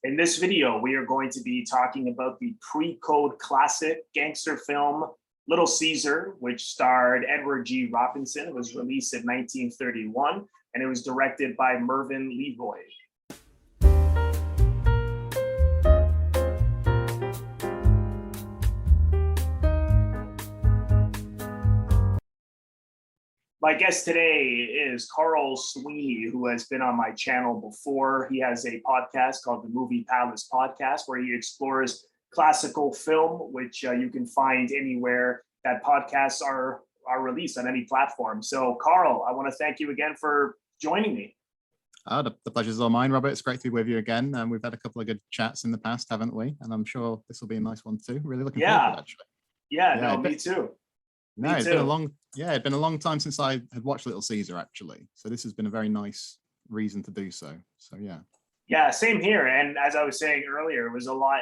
In this video, we are going to be talking about the pre-code classic gangster film Little Caesar, which starred Edward G. Robinson. It was released in 1931, and it was directed by Mervyn Le Roy. My guest today is Carl Sweeney, who has been on my channel before. He has a podcast called the Movie Palace Podcast, where he explores classical film, which you can find anywhere that podcasts are released on any platform. So, Carl, I want to thank you again for joining me. The pleasure's all mine, Robert. It's great to be with you again. We've had a couple of good chats in the past, haven't we? And I'm sure this will be a nice one too. Really looking forward to it, actually. Yeah, me too. No, it's been a long time since I had watched Little Caesar, actually. So this has been a very nice reason to do so. So yeah. Yeah, same here. And as I was saying earlier, it's a lot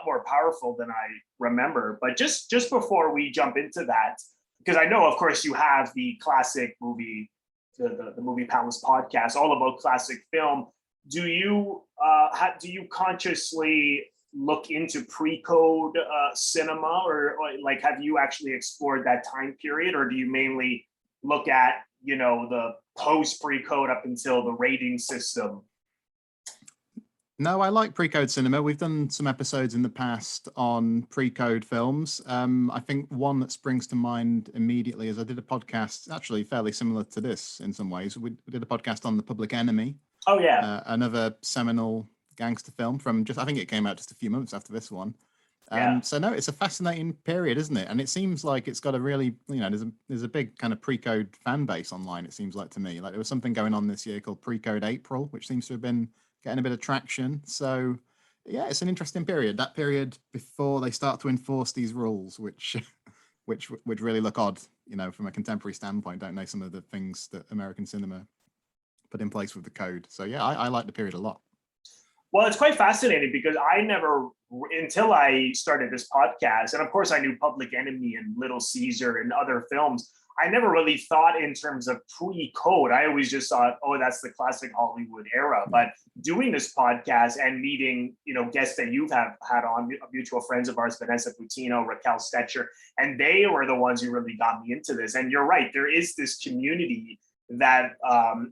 more powerful than I remember. But just before we jump into that, because I know, of course, you have the classic movie, the Movie Palace Podcast, all about classic film. Do you consciously look into pre-code cinema, or like have you actually explored that time period, or do you mainly look at the post pre-code up until the rating system? No, I like pre-code cinema. We've done some episodes in the past on pre-code films. I think one that springs to mind immediately is I did a podcast actually fairly similar to this in some ways. We did a podcast on The Public Enemy. Oh yeah. Another seminal gangster film from I think it came out just a few months after this one. So no, it's a fascinating period, isn't it? And it seems like it's got a really, there's a big kind of pre-code fan base online, it seems like to me. Like there was something going on this year called Pre-Code April, which seems to have been getting a bit of traction. So yeah, it's an interesting period. That period before they start to enforce these rules, which really look odd, from a contemporary standpoint. Don't know some of the things that American cinema put in place with the code. So yeah, I like the period a lot. Well, it's quite fascinating because I never, until I started this podcast, and of course I knew Public Enemy and Little Caesar and other films, I never really thought in terms of pre-code. I always just thought, oh, that's the classic Hollywood era. But doing this podcast and meeting, guests that you've had on, mutual friends of ours, Vanessa Pacino, Raquel Stetcher, and they were the ones who really got me into this. And you're right, there is this community that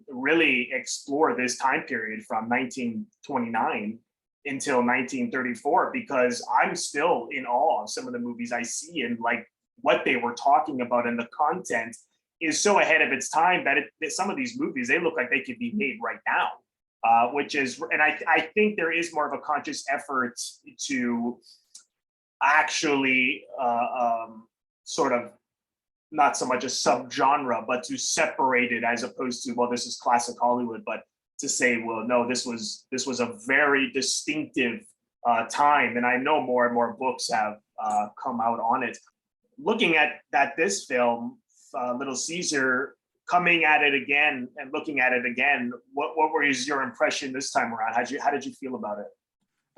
really explore this time period from 1929 until 1934, because I'm still in awe of some of the movies I see, and like what they were talking about, and the content is so ahead of its time that some of these movies, they look like they could be made right now, which is, and I think there is more of a conscious effort to actually sort of not so much a subgenre, but to separate it as opposed to, well, this is classic Hollywood, but to say, well, no, this was a very distinctive time. And I know more and more books have come out on it. Looking at this film, Little Caesar, coming at it again and looking at it again, what was your impression this time around? How did you feel about it?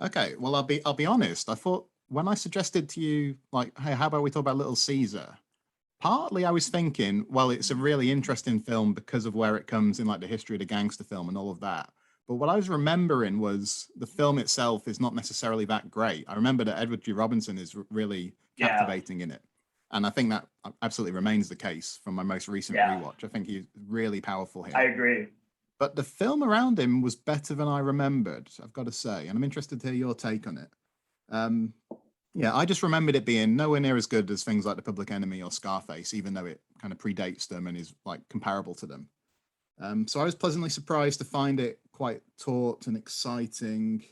Okay, well, I'll be honest. I thought when I suggested to you, like, hey, how about we talk about Little Caesar? Partly I was thinking, well, it's a really interesting film because of where it comes in, like the history of the gangster film and all of that. But what I was remembering was the film itself is not necessarily that great. I remember that Edward G. Robinson is really captivating in it. And I think that absolutely remains the case from my most recent rewatch. I think he's really powerful here. I agree. But the film around him was better than I remembered, I've got to say. And I'm interested to hear your take on it. Yeah, I just remembered it being nowhere near as good as things like The Public Enemy or Scarface, even though it kind of predates them and is like comparable to them. So I was pleasantly surprised to find it quite taut and exciting.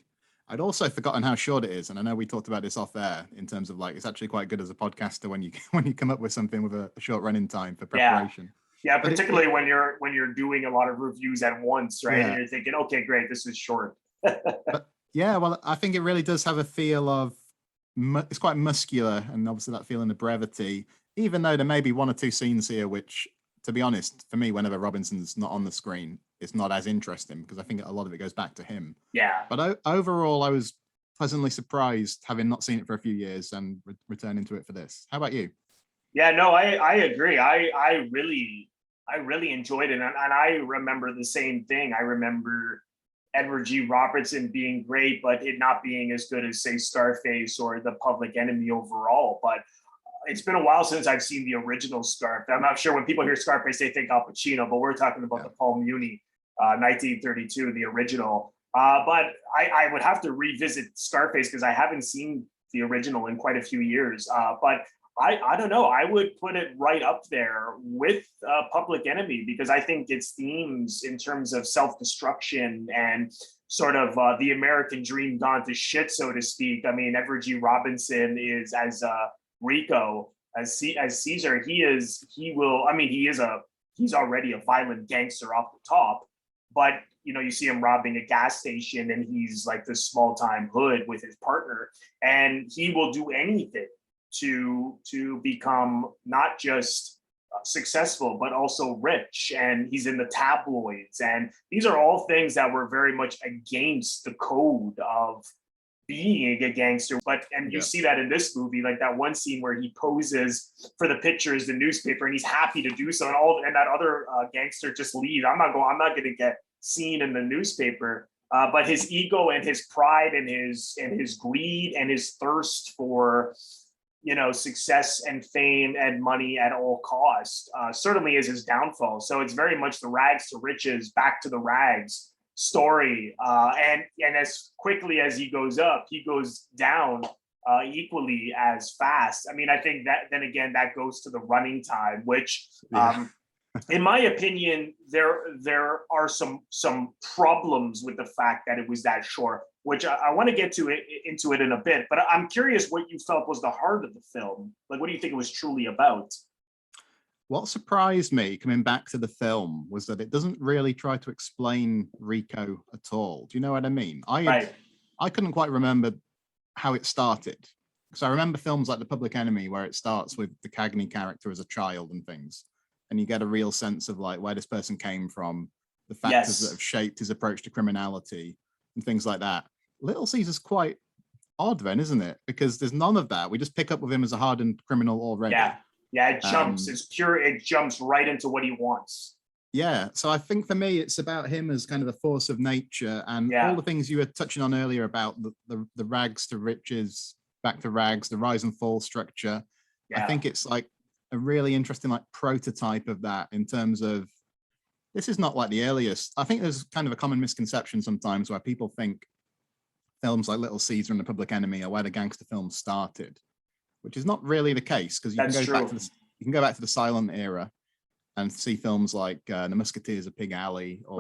I'd also forgotten how short it is, and I know we talked about this off air in terms of like it's actually quite good as a podcaster when you come up with something with a short running time for preparation. Yeah, particularly when you're doing a lot of reviews at once, right? Yeah. And you're thinking, okay, great, this is short. But yeah, well, I think it really does have a feel of it's quite muscular, and obviously that feeling of brevity, even though there may be one or two scenes here which, to be honest, for me, whenever Robinson's not on the screen, it's not as interesting because I think a lot of it goes back to him. Yeah. But overall, I was pleasantly surprised, having not seen it for a few years and returning to it for this. How about you? Yeah, no, I agree. I really enjoyed it, and I remember the same thing. I remember Edward G. Robertson being great, but it not being as good as, say, Scarface or The Public Enemy overall. But it's been a while since I've seen the original Scarface. I'm not sure when people hear Scarface, they think Al Pacino, but we're talking about the Paul Muni, 1932, the original. But I would have to revisit Scarface because I haven't seen the original in quite a few years. But I don't know. I would put it right up there with Public Enemy because I think its themes in terms of self-destruction and sort of the American dream gone to shit, so to speak. I mean, Edward G. Robinson is as Rico, as Caesar. He's already a violent gangster off the top, but you see him robbing a gas station and he's like this small time hood with his partner, and he will do anything to become not just successful but also rich, and he's in the tabloids, and these are all things that were very much against the code of being a gangster. But you see that in this movie, like that one scene where he poses for the pictures, the newspaper, and he's happy to do so, and that other gangster just leaves. I'm not going to get seen in the newspaper. But his ego and his pride and his greed and his thirst for success and fame and money at all costs certainly is his downfall. So it's very much the rags to riches, back to the rags story. And as quickly as he goes up, he goes down equally as fast. I mean, I think that then again, that goes to the running time, which in my opinion, there are some problems with the fact that it was that short, which I want to get into it in a bit. But I'm curious what you felt was the heart of the film. Like, what do you think it was truly about? What surprised me coming back to the film was that it doesn't really try to explain Rico at all. Do you know what I mean? I couldn't quite remember how it started. Because I remember films like The Public Enemy, where it starts with the Cagney character as a child and things. And you get a real sense of like where this person came from, the factors that have shaped his approach to criminality and things like that. Little Caesar's quite odd then, isn't it? Because there's none of that. We just pick up with him as a hardened criminal already. Yeah, it jumps. It's pure. It jumps right into what he wants. Yeah, so I think for me, it's about him as kind of the force of nature and all the things you were touching on earlier about the rags to riches, back to rags, the rise and fall structure. I think it's like a really interesting like prototype of that in terms of this is not like the earliest. I think there's kind of a common misconception sometimes where people think films like Little Caesar and The Public Enemy are where the gangster films started, which is not really the case because you can go back to the silent era and see films like The Musketeers of Pig Alley or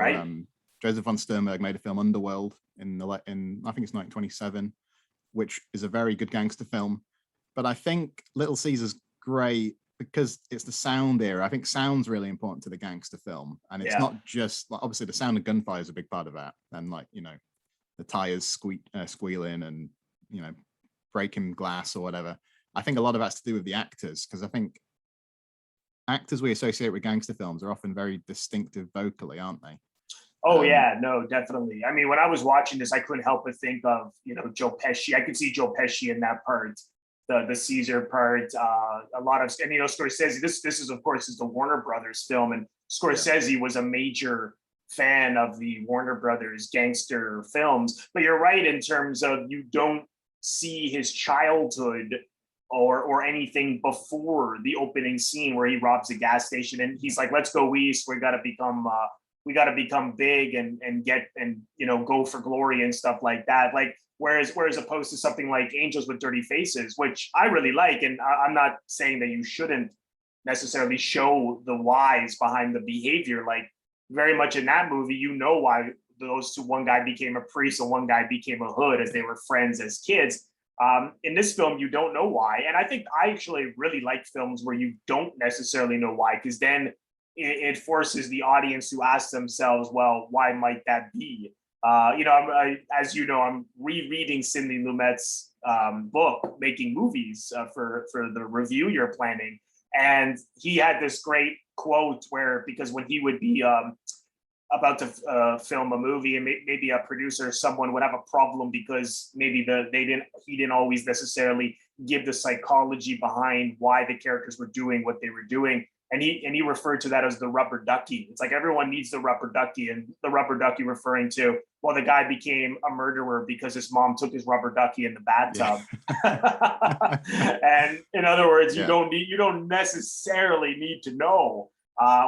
Joseph von Sternberg made a film Underworld in I think it's 1927, which is a very good gangster film. But I think Little Caesar's great because it's the sound era. I think sound's really important to the gangster film, and it's not just like, obviously the sound of gunfire is a big part of that, and like the tires squealing and breaking glass or whatever. I think a lot of that's to do with the actors, because I think actors we associate with gangster films are often very distinctive vocally, aren't they? Oh yeah, no, definitely. I mean, when I was watching this, I couldn't help but think of Joe Pesci. I could see Joe Pesci in that part, the Caesar part. A lot of, and Scorsese. This is of course is the Warner Brothers film, and Scorsese was a major fan of the Warner Brothers gangster films. But you're right in terms of you don't see his childhood or anything before the opening scene where he robs a gas station and he's like, let's go east, we got to become big and get and go for glory and stuff like that. Like whereas opposed to something like Angels with Dirty Faces, which I really like, and I'm not saying that you shouldn't necessarily show the whys behind the behavior. Like very much in that movie, why those two, one guy became a priest and one guy became a hood as they were friends as kids. In this film, you don't know why. And I think I actually really like films where you don't necessarily know why, because then it forces the audience to ask themselves, well, why might that be? I'm rereading Sidney Lumet's book, Making Movies, for the review you're planning. And he had this great quote where, because when he would be about to film a movie, and maybe a producer or someone would have a problem because maybe he didn't always necessarily give the psychology behind why the characters were doing what they were doing, and he referred to that as the rubber ducky. It's like everyone needs the rubber ducky, and the rubber ducky referring to well, the guy became a murderer because his mom took his rubber ducky in the bathtub. Yeah. And in other words, Yeah. you don't necessarily need to know,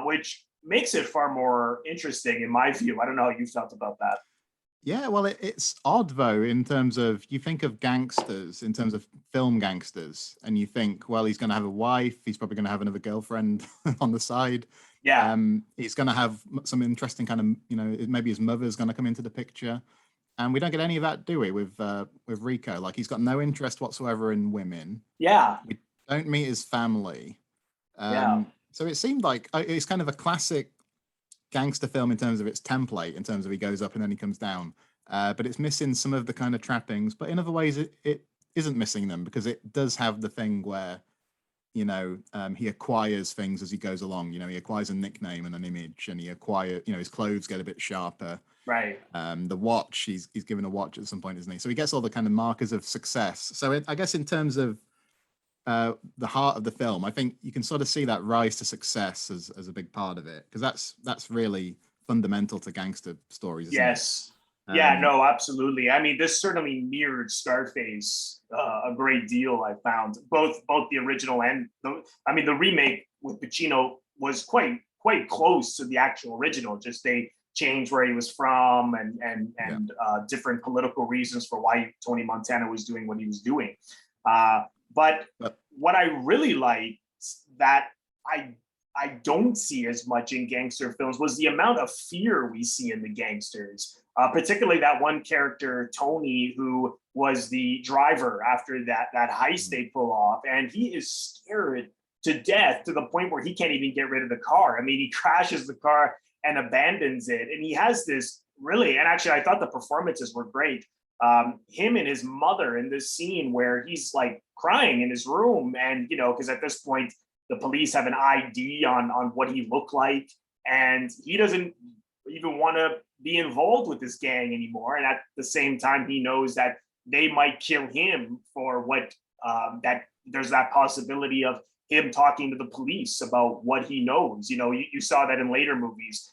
which makes it far more interesting in my view. I don't know how you felt about that. Yeah, well, it's odd though, in terms of you think of gangsters, in terms of film gangsters, and you think, well, he's going to have a wife, he's probably going to have another girlfriend on the side. Yeah. He's going to have some interesting kind of, maybe his mother's going to come into the picture, and we don't get any of that, do we? With Rico, like he's got no interest whatsoever in women. Yeah. We don't meet his family. Yeah. So it seemed like it's kind of a classic gangster film in terms of its template, in terms of he goes up and then he comes down. But it's missing some of the kind of trappings. But in other ways, it isn't missing them, because it does have the thing where, he acquires things as he goes along. He acquires a nickname and an image, and he acquires, his clothes get a bit sharper. Right. The watch, he's given a watch at some point, isn't he? So he gets all the kind of markers of success. So I guess in terms of the heart of the film, I think you can sort of see that rise to success as a big part of it, because that's really fundamental to gangster stories, isn't Yes. it? Yeah, no, absolutely. I mean, this certainly mirrored Scarface a great deal. I found both the original and the remake with Pacino was quite close to the actual original. Just they changed where he was from and different political reasons for why Tony Montana was doing what he was doing. But what I really liked that I don't see as much in gangster films was the amount of fear we see in the gangsters, particularly that one character, Tony, who was the driver after that heist they pull off. And he is scared to death to the point where he can't even get rid of the car. I mean, he crashes the car and abandons it. And he has this really, and actually I thought the performances were great. Him and his mother in this scene where he's like crying in his room, and because at this point the police have an ID on what he looked like, and he doesn't even want to be involved with this gang anymore. And at the same time, he knows that they might kill him for what that there's that possibility of him talking to the police about what he knows. You saw that in later movies,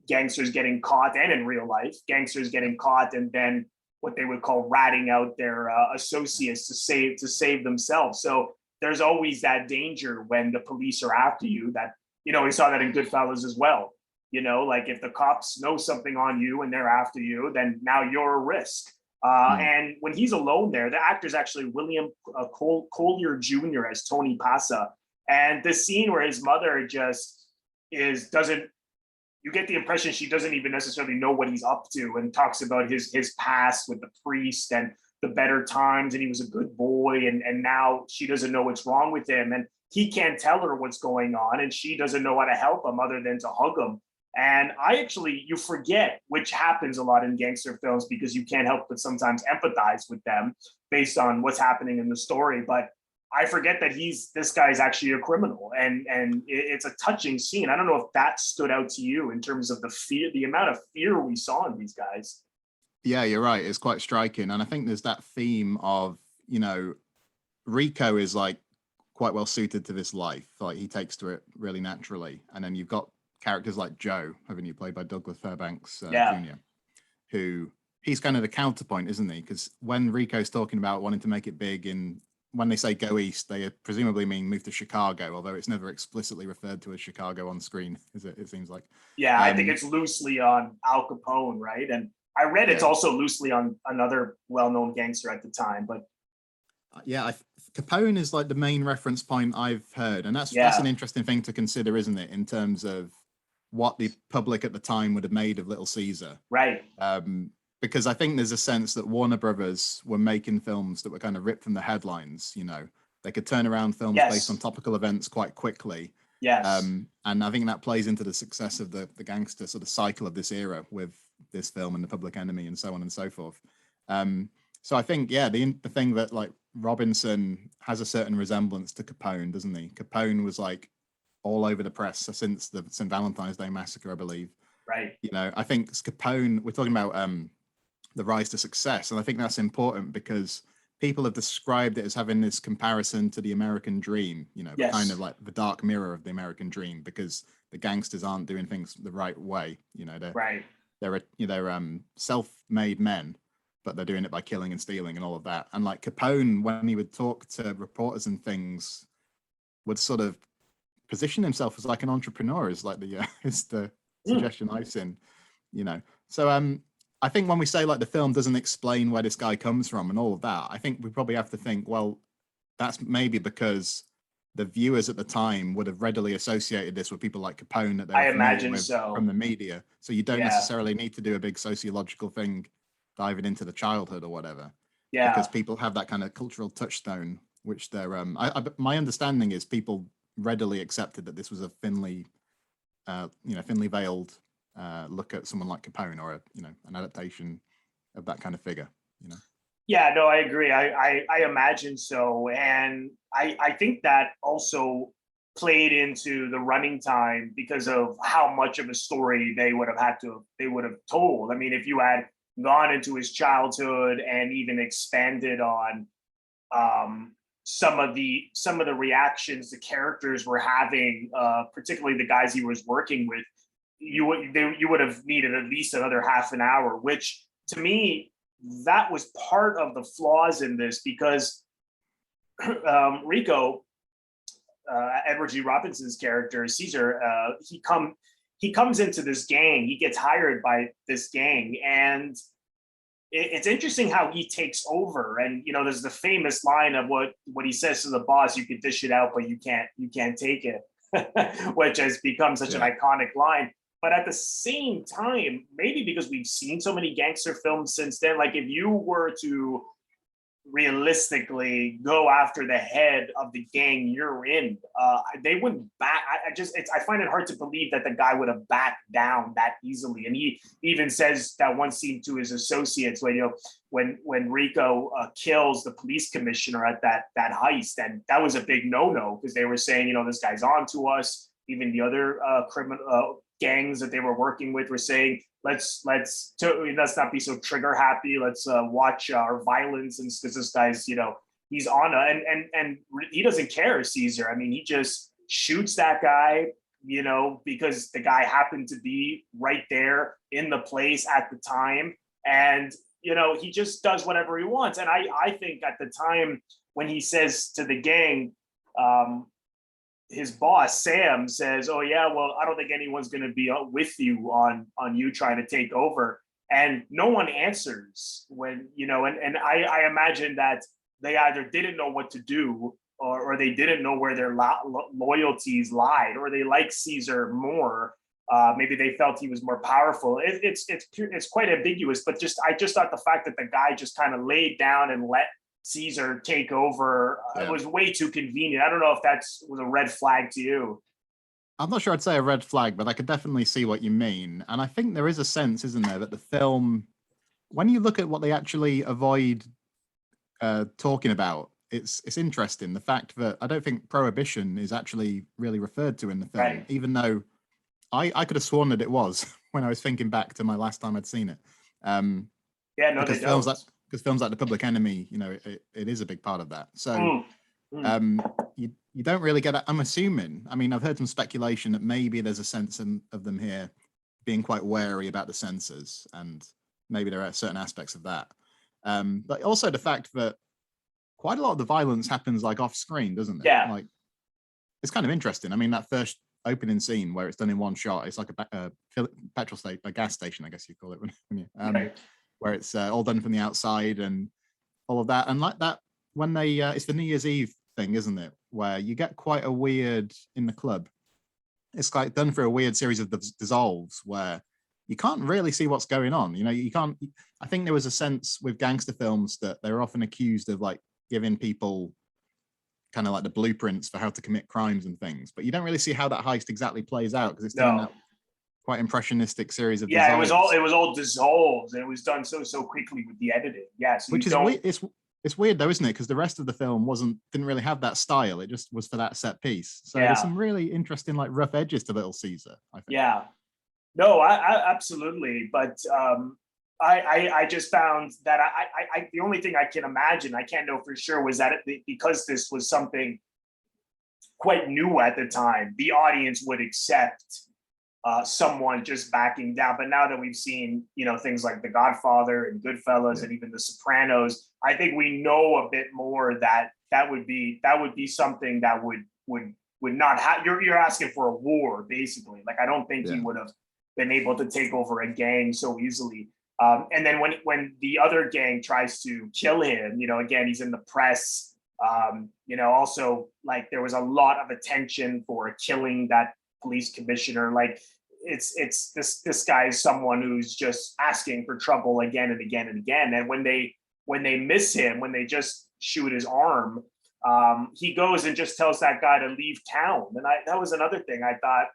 gangsters getting caught, and in real life, gangsters getting caught and then what they would call ratting out their associates to save themselves. So there's always that danger when the police are after you. That we saw that in Goodfellas as well. Like if the cops know something on you and they're after you, then now you're a risk. And when he's alone there, the actor's actually William Collier Jr. as Tony Pasa. And the scene where his mother just doesn't. You get the impression she doesn't even necessarily know what he's up to, and talks about his past with the priest and the better times, and he was a good boy, and now she doesn't know what's wrong with him, and he can't tell her what's going on, and she doesn't know how to help him other than to hug him. And you forget, which happens a lot in gangster films, because you can't help but sometimes empathize with them based on what's happening in the story. But I forget that this guy is actually a criminal, and it's a touching scene. I don't know if that stood out to you in terms of the fear, the amount of fear we saw in these guys. Yeah, you're right. It's quite striking. And I think there's that theme of, Rico is like quite well suited to this life. Like he takes to it really naturally. And then you've got characters like Joe, haven't you, played by Douglas Fairbanks Jr., who he's kind of the counterpoint, isn't he? Because when Rico's talking about wanting to make it big, when they say go east, they presumably mean move to Chicago, although it's never explicitly referred to as Chicago on screen, is it? It seems like. Yeah, I think it's loosely on Al Capone, right? And I read it's also loosely on another well-known gangster at the time, but Capone is like the main reference point I've heard, and that's an interesting thing to consider, isn't it, in terms of what the public at the time would have made of Little Caesar, right? Because I think there's a sense that Warner Brothers were making films that were kind of ripped from the headlines. They could turn around films based on topical events quite quickly. Yes. And I think that plays into the success of the gangster sort of cycle of this era with this film and The Public Enemy and so on and so forth. So I think, the thing that like Robinson has a certain resemblance to Capone, doesn't he? Capone was like all over the press since the St. Valentine's Day massacre, I believe. Right. I think Capone, we're talking about the rise to success. And I think that's important because people have described it as having this comparison to the American dream, kind of like the dark mirror of the American dream, because the gangsters aren't doing things the right way. they're self-made men, but they're doing it by killing and stealing and all of that. And like Capone, when he would talk to reporters and things, would sort of position himself as like an entrepreneur, is like the is the suggestion I've seen, you know. So I think when we say like the film doesn't explain where this guy comes from and all of that, I think we probably have to think, well, that's maybe because the viewers at the time would have readily associated this with people like Capone that they were familiar with from the media. So you don't necessarily need to do a big sociological thing diving into the childhood or whatever. Yeah. Because people have that kind of cultural touchstone, which they're my understanding is people readily accepted that this was a thinly veiled look at someone like Capone, or an adaptation of that kind of figure, Yeah, no, I agree. I imagine so. And I think that also played into the running time because of how much of a story they would have told. I mean, if you had gone into his childhood and even expanded on some of the reactions the characters were having, particularly the guys he was working with, you would have needed at least another half an hour, which to me, that was part of the flaws in this, because Rico, Edward G. Robinson's character, Caesar, he comes into this gang, he gets hired by this gang, and it's interesting how he takes over. And there's the famous line of what he says to the boss: "You can dish it out, but you can't take it," which has become such an iconic line. But at the same time, maybe because we've seen so many gangster films since then, like if you were to realistically go after the head of the gang you're in, they wouldn't back. I find it hard to believe that the guy would have backed down that easily. And he even says that one scene to his associates when Rico kills the police commissioner at that heist, and that was a big no-no because they were saying, this guy's on to us. Even the other criminal gangs that they were working with were saying, let's not be so trigger happy. Let's watch our violence, and because this guy's he's on and he doesn't care, Caesar. I mean, he just shoots that guy, because the guy happened to be right there in the place at the time, and he just does whatever he wants. And I think at the time when he says to the gang, his boss Sam says, "Oh yeah, well, I don't think anyone's going to be with you on you trying to take over," and no one answers when and I imagine that they either didn't know what to do, or they didn't know where their loyalties lied, or they liked Caesar more. Maybe they felt he was more powerful. It's quite ambiguous, but I just thought the fact that the guy just kind of laid down and let Caesar take over, it was way too convenient. I don't know if that was a red flag to you. I'm not sure I'd say a red flag, but I could definitely see what you mean. And I think there is a sense, isn't there, that the film, when you look at what they actually avoid talking about, it's interesting. The fact that I don't think prohibition is actually really referred to in the film, right, even though I could have sworn that it was when I was thinking back to my last time I'd seen it. Because films like The Public Enemy, it is a big part of that. So you don't really get it. I'm assuming, I've heard some speculation that maybe there's a sense of them here being quite wary about the censors, and maybe there are certain aspects of that. But also the fact that quite a lot of the violence happens like off screen, doesn't it? Yeah. Like, it's kind of interesting. That first opening scene where it's done in one shot, it's like a petrol station, a gas station, I guess you call it, when you, right, where it's all done from the outside and all of that. And like that, when they, it's the New Year's Eve thing, isn't it? Where you get quite a weird, in the club, it's like done for a weird series of dissolves where you can't really see what's going on. You can't, I think there was a sense with gangster films that they're often accused of like giving people kind of like the blueprints for how to commit crimes and things, but you don't really see how that heist exactly plays out because it's done in that quite impressionistic series of dissolves. it was all dissolves, and it was done so quickly with the editing. So which is weird. It's weird though, isn't it? Because the rest of the film didn't really have that style. It just was for that set piece. So there's some really interesting like rough edges to Little Caesar, I think. Yeah, no, I absolutely. But I just found that I the only thing I can imagine, I can't know for sure, was that because this was something quite new at the time, the audience would accept someone just backing down. But now that we've seen, things like The Godfather and Goodfellas and even The Sopranos, I think we know a bit more that would be something that would not have. You're asking for a war, basically. Like, I don't think he would have been able to take over a gang so easily. And then when the other gang tries to kill him, again, he's in the press. Also, like, there was a lot of attention for killing that police commissioner. Like, it's this guy is someone who's just asking for trouble again and again and again. And when they miss him, when they just shoot his arm, he goes and just tells that guy to leave town. And that was another thing I thought.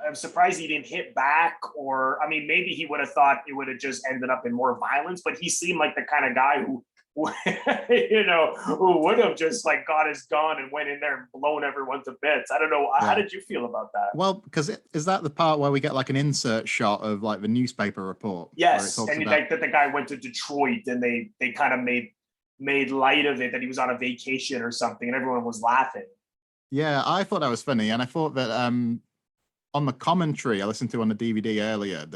I'm surprised he didn't hit back, or, I mean, maybe he would have thought it would have just ended up in more violence, but he seemed like the kind of guy who who would have just like got his gun and went in there and blown everyone to bits. I don't know. How did you feel about that? Well, because is that the part where we get like an insert shot of like the newspaper report? Yes, and like that the guy went to Detroit and they kind of made light of it, that he was on a vacation or something, and everyone was laughing. Yeah, I thought that was funny, and I thought that on the commentary I listened to on the DVD earlier,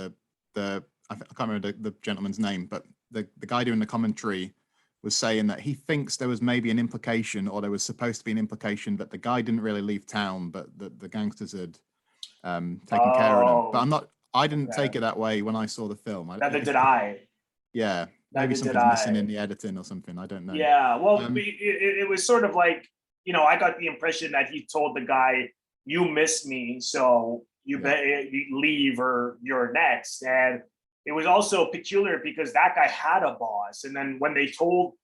I can't remember the gentleman's name, but the guy doing the commentary was saying that he thinks there was maybe an implication, or there was supposed to be an implication, that the guy didn't really leave town, but the gangsters had taken care of him. But I didn't take it that way when I saw the film. Neither did I. Yeah, maybe something's missing in the editing or something. I don't know. Yeah, well, it was sort of like, I got the impression that he told the guy, "You miss me, so you leave or you're next." And it was also peculiar because that guy had a boss, and then when they told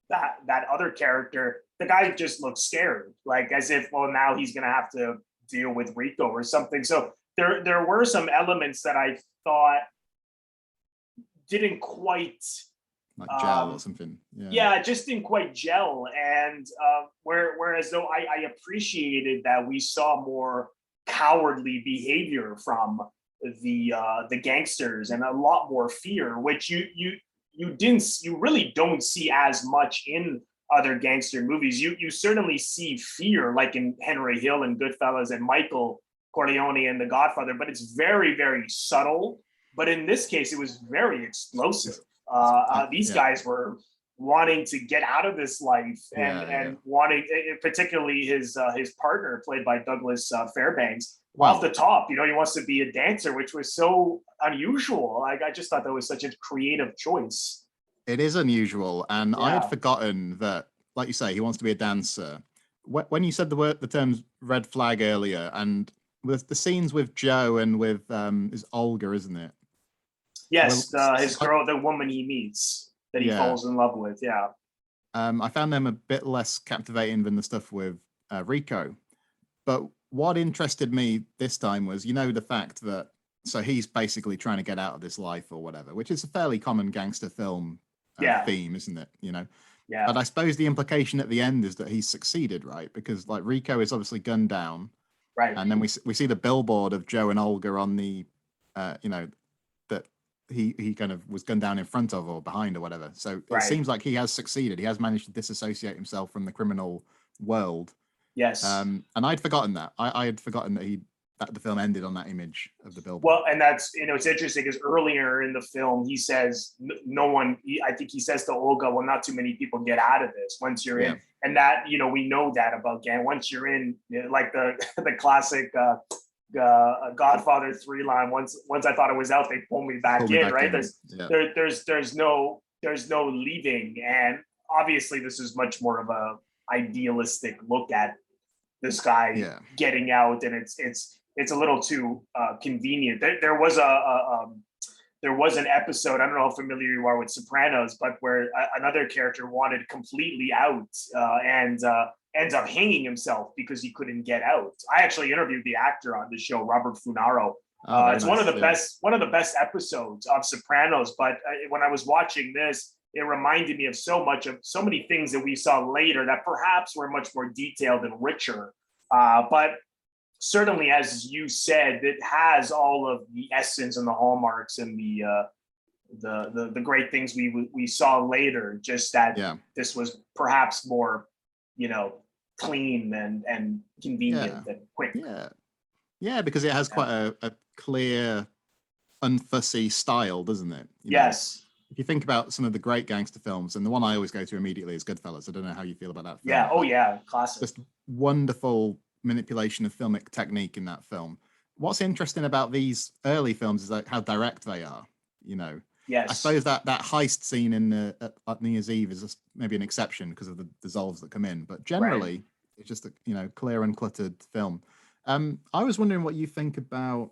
that other character, the guy just looked scared, like as if, well, now he's gonna have to deal with Rico or something. So there were some elements that I thought didn't quite like gel or something. Yeah, it just didn't quite gel. And whereas though I appreciated that we saw more cowardly behavior from the gangsters and a lot more fear, which you really don't see as much in other gangster movies. You certainly see fear, like in Henry Hill and Goodfellas and Michael Corleone and The Godfather, but it's very, very subtle. But in this case, it was very explosive. These guys were wanting to get out of this life and wanting, particularly his partner, played by Douglas Fairbanks, off the top. He wants to be a dancer, which was so unusual. Like, I just thought that was such a creative choice. It is unusual, and I had forgotten that, like you say, he wants to be a dancer. When you said the terms red flag earlier, and with the scenes with Joe and with is Olga, isn't it? Yes, his girl, the woman he meets that he falls in love with. Yeah. I found them a bit less captivating than the stuff with Rico. But what interested me this time was, the fact that, so he's basically trying to get out of this life or whatever, which is a fairly common gangster film theme, isn't it? Yeah. But I suppose the implication at the end is that he's succeeded, right? Because like Rico is obviously gunned down. Right. And then we see the billboard of Joe and Olga on the, that he kind of was gunned down in front of or behind or whatever. So it seems like he has succeeded. He has managed to disassociate himself from the criminal world. Yes. And I'd forgotten that. I had forgotten that the film ended on that image of the billboard. Well, and that's, it's interesting because earlier in the film, he says, I think he says to Olga, well, not too many people get out of this once you're in. And that, we know that about gang. Once you're in, like the classic Godfather 3 line, once I thought it was out, they pulled me back in, right? There's no leaving. And obviously this is much more of a idealistic look at this guy getting out, and it's a little too convenient. There was an episode, I don't know how familiar you are with Sopranos, but where another character wanted completely out and ends up hanging himself because he couldn't get out. I actually interviewed the actor on the show, Robert Funaro. It's one of the best episodes of Sopranos. But when I was watching this, it reminded me of so many things that we saw later that perhaps were much more detailed and richer. But certainly, as you said, it has all of the essence and the hallmarks and the great things we saw later. Just that this was perhaps more, clean and convenient and quick. Yeah. Yeah, because it has quite a clear, unfussy style, doesn't it? Yes. If you think about some of the great gangster films, and the one I always go to immediately is Goodfellas. I don't know how you feel about that film. Yeah. Oh yeah, classic. Just wonderful manipulation of filmic technique in that film. What's interesting about these early films is like how direct they are. Yes. I suppose that heist scene in at New Year's Eve is maybe an exception because of the dissolves that come in, but generally it's just a clear, uncluttered film. I was wondering what you think about,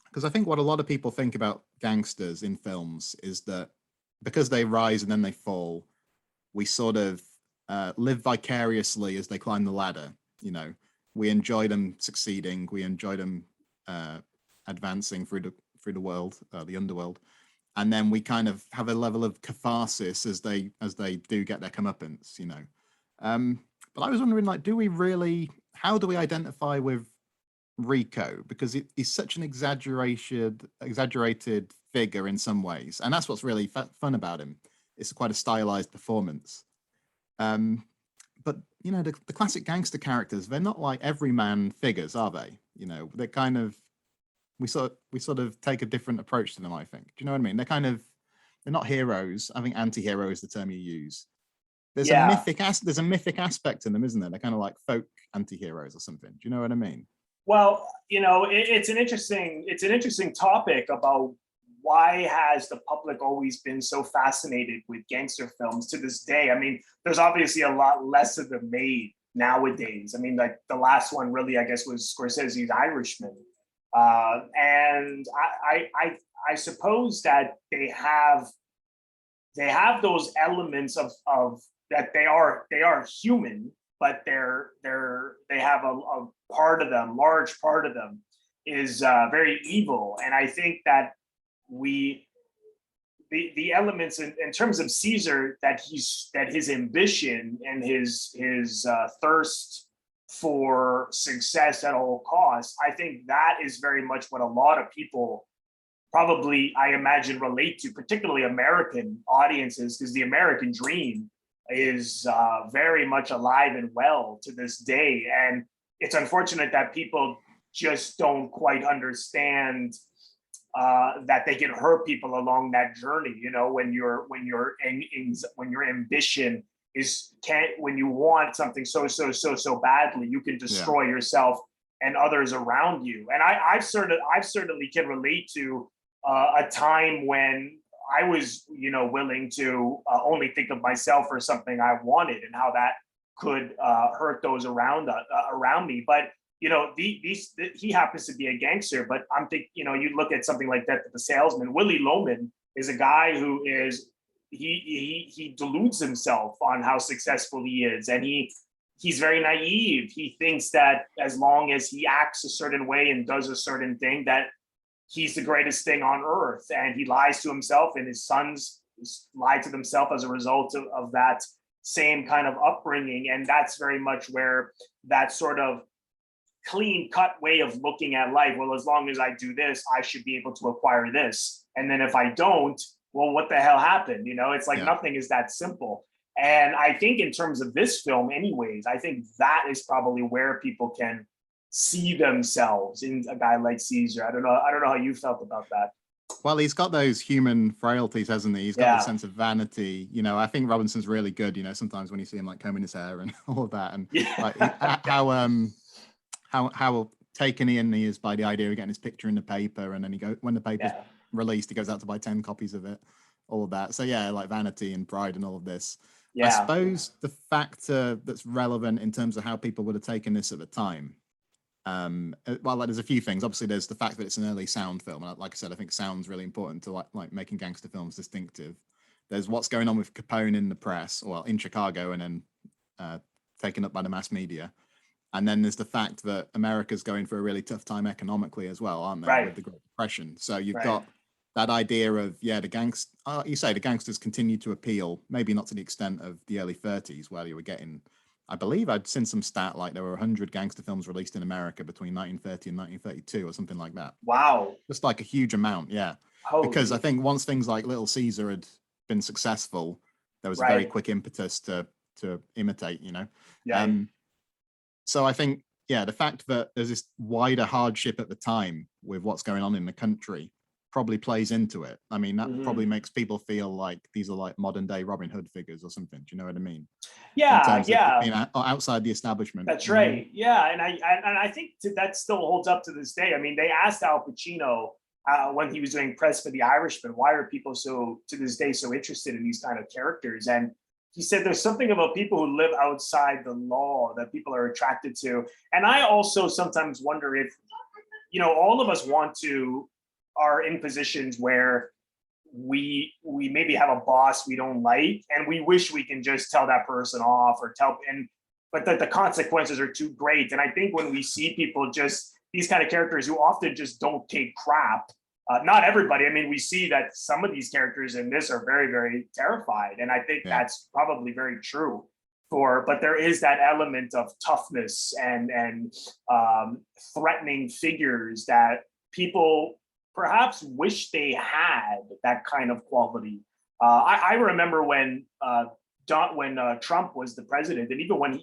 because I think what a lot of people think about gangsters in films is that because they rise and then they fall, we sort of live vicariously as they climb the ladder. We enjoy them succeeding, we enjoy them advancing through the world, the underworld, and then we kind of have a level of catharsis as they do get their comeuppance. But I was wondering, like, how do we identify with Rico, because he's such an exaggerated figure in some ways, and that's what's really fun about him. It's quite a stylized performance. But the classic gangster characters, they're not like everyman figures, are they? They're kind of we sort of take a different approach to them, I think. Do you know what I mean? They're not heroes. I think anti-hero is the term you use. There's a mythic aspect to them, isn't there? They're kind of like folk anti-heroes or something. Do you know what I mean? Well, it's an interesting topic about why has the public always been so fascinated with gangster films to this day. I mean, there's obviously a lot less of them made nowadays. I mean, like the last one really, I guess, was Scorsese's Irishman, and I suppose that they have those elements of that they are human, but they have a part of them, large part of them, is very evil. And I think that the elements in terms of Caesar, that his ambition and his thirst for success at all costs, I think that is very much what a lot of people probably, I imagine, relate to, particularly American audiences, because the American dream is very much alive and well to this day. And it's unfortunate that people just don't quite understand that they can hurt people along that journey. When your ambition when you want something so badly, you can destroy yourself and others around you. And I've certainly can relate to a time when I was, willing to only think of myself for something I wanted, and how that could hurt those around me. But he happens to be a gangster. But I'm thinking, you look at something like that, The Salesman. Willie Loman is a guy who is he deludes himself on how successful he is, and he's very naive. He thinks that as long as he acts a certain way and does a certain thing, that he's the greatest thing on earth. And he lies to himself, and his sons lie to themselves as a result of that same kind of upbringing. And that's very much where that sort of clean cut way of looking at life, well, as long as I do this, I should be able to acquire this. And then if I don't, well, what the hell happened? It's like nothing is that simple. And I think in terms of this film anyways, I think that is probably where people can see themselves in a guy like Caesar. I don't know how you felt about that. Well, he's got those human frailties, hasn't he? He's got a sense of vanity. I think Robinson's really good. Sometimes when you see him like combing his hair and all of that, and like how taken in he is by the idea of getting his picture in the paper, and then when the paper's released, he goes out to buy 10 copies of it. All of that. So like vanity and pride and all of this. I suppose the factor that's relevant in terms of how people would have taken this at the time. There's a few things. Obviously, there's the fact that it's an early sound film, and like I said, I think sound's really important to like making gangster films distinctive. There's what's going on with Capone in the press, in Chicago, and then taken up by the mass media. And then there's the fact that America's going through a really tough time economically as well, aren't they? Right. With the Great Depression. So you've got that idea of the gangsters continue to appeal, maybe not to the extent of the early 30s, where you were getting, I believe I'd seen some stat like there were 100 gangster films released in America between 1930 and 1932 or something like that. Wow. Just like a huge amount, yeah. Holy. Because I think once things like Little Caesar had been successful, there was a very quick impetus to imitate, Yeah. So I think the fact that there's this wider hardship at the time with what's going on in the country probably plays into it. I mean, that probably makes people feel like these are like modern day Robin Hood figures or something. Do you know what I mean? In terms of being outside the establishment. That's right. Yeah, and I think that still holds up to this day. I mean, they asked Al Pacino when he was doing press for The Irishman, why are people so to this day so interested in these kind of characters? And he said there's something about people who live outside the law that people are attracted to. And I also sometimes wonder if, all of us are in positions where we maybe have a boss we don't like, and we wish we can just tell that person off but that the consequences are too great. And I think when we see people these kind of characters who often just don't take crap, not everybody. I mean, we see that some of these characters in this are very, very terrified. And I think that's probably very true but there is that element of toughness and threatening figures that people perhaps wish they had that kind of quality. I remember when Trump was the president, and even when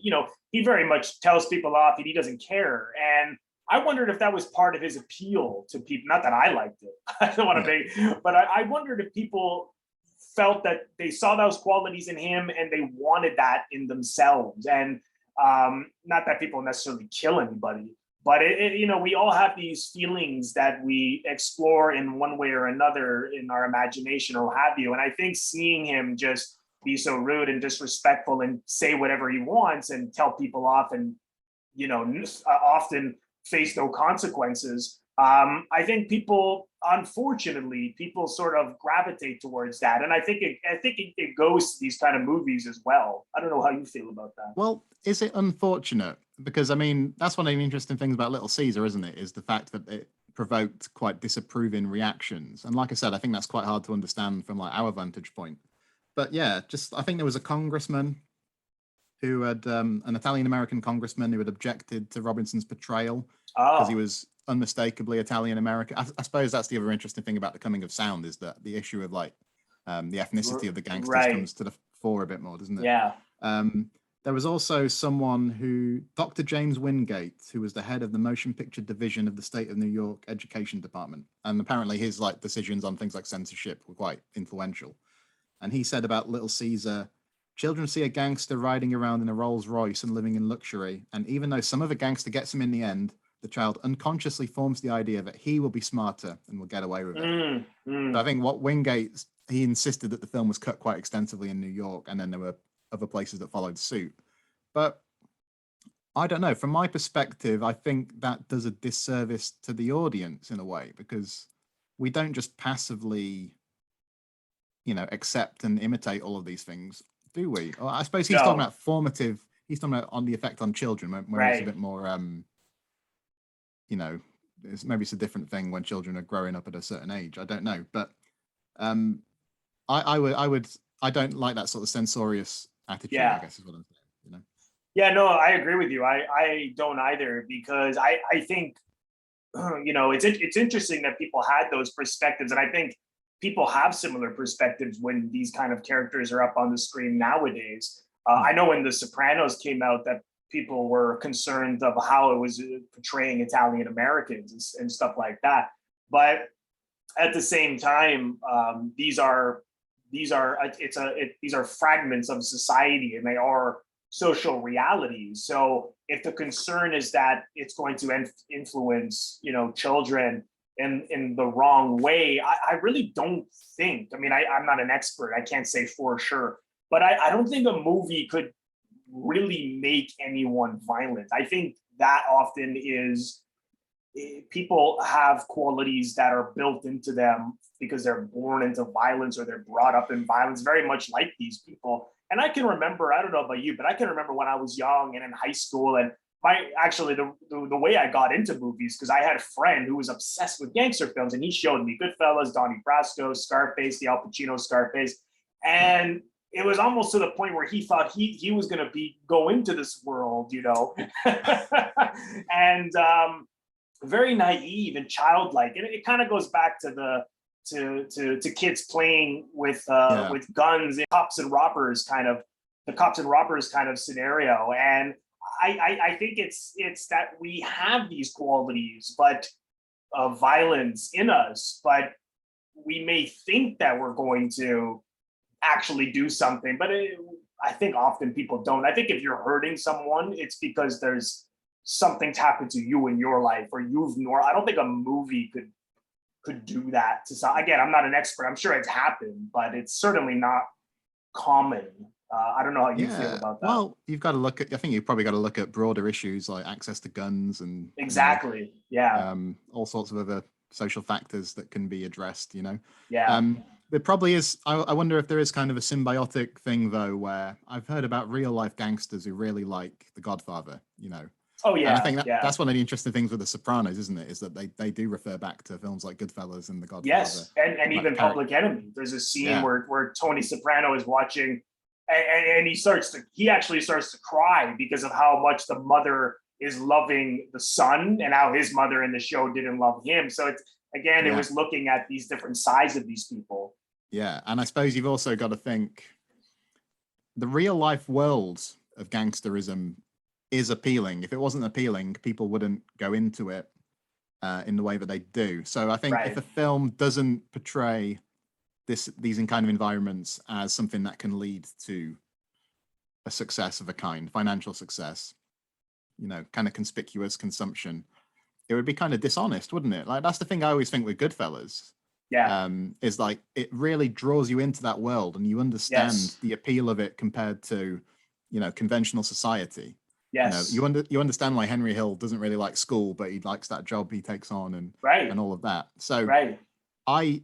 he very much tells people off, and he doesn't care. And I wondered if that was part of his appeal to people. Not that I liked it. I don't want to but I wondered if people felt that they saw those qualities in him and they wanted that in themselves. And not that people necessarily kill anybody, but we all have these feelings that we explore in one way or another in our imagination or what have you. And I think seeing him just be so rude and disrespectful and say whatever he wants and tell people off and, often face no consequences. I think unfortunately, people sort of gravitate towards that. And I think it goes to these kind of movies as well. I don't know how you feel about that. Well, is it unfortunate? Because I mean, that's one of the interesting things about Little Caesar, isn't it? Is the fact that it provoked quite disapproving reactions. And like I said, I think that's quite hard to understand from like our vantage point. But yeah, I think there was a congressman who had an Italian-American congressman who had objected to Robinson's portrayal because he was unmistakably Italian-American. I suppose that's the other interesting thing about The Coming of Sound, is that the issue of like the ethnicity of the gangsters comes to the fore a bit more, doesn't it? Yeah. There was also someone Dr. James Wingate, who was the head of the motion picture division of the state of New York Education Department. And apparently his like decisions on things like censorship were quite influential. And he said about Little Caesar, children see a gangster riding around in a Rolls Royce and living in luxury. And even though some of the gangster gets him in the end, the child unconsciously forms the idea that he will be smarter and will get away with it. But I think what Wingate, he insisted that the film was cut quite extensively in New York, and then there were other places that followed suit. But I don't know. From my perspective, I think that does a disservice to the audience in a way, because we don't just passively, accept and imitate all of these things, do we? Or I suppose he's talking about formative. He's talking about on the effect on children, where it's a bit more, maybe it's a different thing when children are growing up at a certain age. I don't know, but I don't like that sort of censorious attitude. I guess is what I'm saying. Yeah, no, I agree with you. I don't either, because I think it's interesting that people had those perspectives, and I think people have similar perspectives when these kind of characters are up on the screen nowadays. I know when The Sopranos came out that people were concerned of how it was portraying Italian Americans and stuff like that. But at the same time, these are fragments of society, and they are social realities. So if the concern is that it's going to influence, children in the wrong way, I really don't think. I mean, I'm not an expert. I can't say for sure, but I don't think a movie could really make anyone violent. I think that often is people have qualities that are built into them because they're born into violence or they're brought up in violence, very much like these people. And I can remember, I don't know about you, but I can remember when I was young and in high school, and the way I got into movies, because I had a friend who was obsessed with gangster films, and he showed me Goodfellas, Donnie Brasco, Scarface, the Al Pacino Scarface. And it was almost to the point where he thought he was going to go into this world, and very naive and childlike. And it kind of goes back to to kids playing with guns and the cops and robbers kind of scenario. And I think it's that we have these qualities, but of violence in us, but we may think that we're going to actually do something, but I think often people don't. I think if you're hurting someone, it's because there's something's happened to you in your life, or I don't think a movie could do that to some. Again, I'm not an expert. I'm sure it's happened, but it's certainly not common. I don't know how you feel about that. Well, you've got to look at. I think you've probably got to look at broader issues like access to guns and exactly, all sorts of other social factors that can be addressed. Yeah. There probably is. I wonder if there is kind of a symbiotic thing though, where I've heard about real life gangsters who really like The Godfather. Oh yeah. And I think that's one of the interesting things with The Sopranos, isn't it? Is that they do refer back to films like Goodfellas and The Godfather. Yes, and even Public Enemy. There's a scene where Tony Soprano is watching, and he actually starts to cry because of how much the mother is loving the son, and how his mother in the show didn't love him. So it's it was looking at these different sides of these people. Yeah, and I suppose you've also got to think the real life world of gangsterism is appealing. If it wasn't appealing, people wouldn't go into it in the way that they do. So I think if a film doesn't portray these kind of environments as something that can lead to a success of a kind, financial success, kind of conspicuous consumption, it would be kind of dishonest, wouldn't it? Like, that's the thing I always think with Goodfellas. Is like it really draws you into that world, and you understand the appeal of it compared to, conventional society. Yes. You understand why Henry Hill doesn't really like school, but he likes that job he takes on, and all of that. So I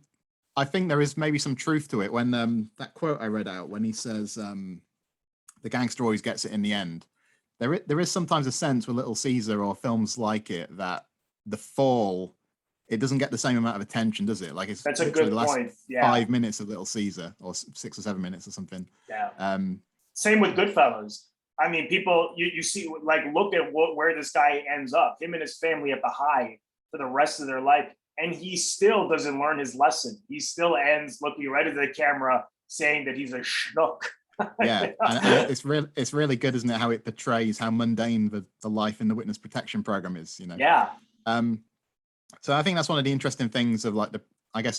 think there is maybe some truth to it when that quote I read out when he says the gangster always gets it in the end. There is sometimes a sense with Little Caesar or films like it that the fall, it doesn't get the same amount of attention, does it? Like, it's that's a good point. 5 minutes of Little Caesar, or 6 or 7 minutes or something. Same with Goodfellas. I mean, people, you see, like, look at where this guy ends up, him and his family at the high for the rest of their life. And he still doesn't learn his lesson. He still ends looking right at the camera saying that he's a schnook. And it's really good, isn't it, how it portrays how mundane the life in the witness protection program is, So I think that's one of the interesting things of like the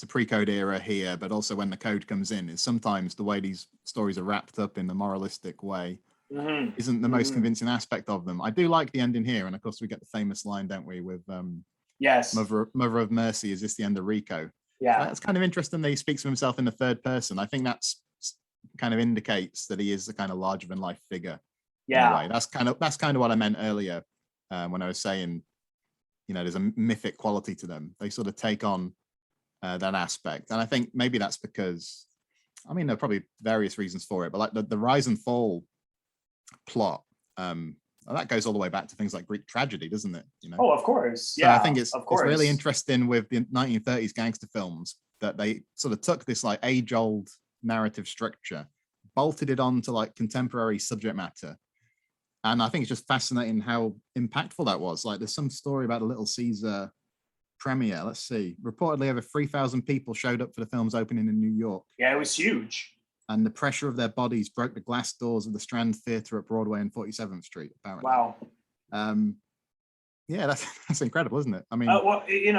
pre-code era here, but also when the code comes in, is sometimes the way these stories are wrapped up in the moralistic way isn't the most convincing aspect of them. I do like the ending here, and of course we get the famous line, don't we, with Mother of Mercy, is this the end of Rico? So it's kind of interesting that he speaks of himself in the third person. I think that's kind of indicates that he is the kind of larger than life figure. In a way. That's kind of what I meant earlier when I was saying, there's a mythic quality to them. They sort of take on that aspect, and I think maybe that's because, I mean, there are probably various reasons for it, but like the rise and fall plot, that goes all the way back to things like Greek tragedy, doesn't it? Oh, of course. So I think it's really interesting with the 1930s gangster films that they sort of took this like age-old narrative structure, bolted it on to like contemporary subject matter. And I think it's just fascinating how impactful that was. Like, there's some story about the Little Caesar premiere. Let's see. Reportedly, over 3,000 people showed up for the film's opening in New York. Yeah, it was huge. And the pressure of their bodies broke the glass doors of the Strand Theatre at Broadway and 47th Street, apparently. Wow. Yeah, that's incredible, isn't it? I mean, well, it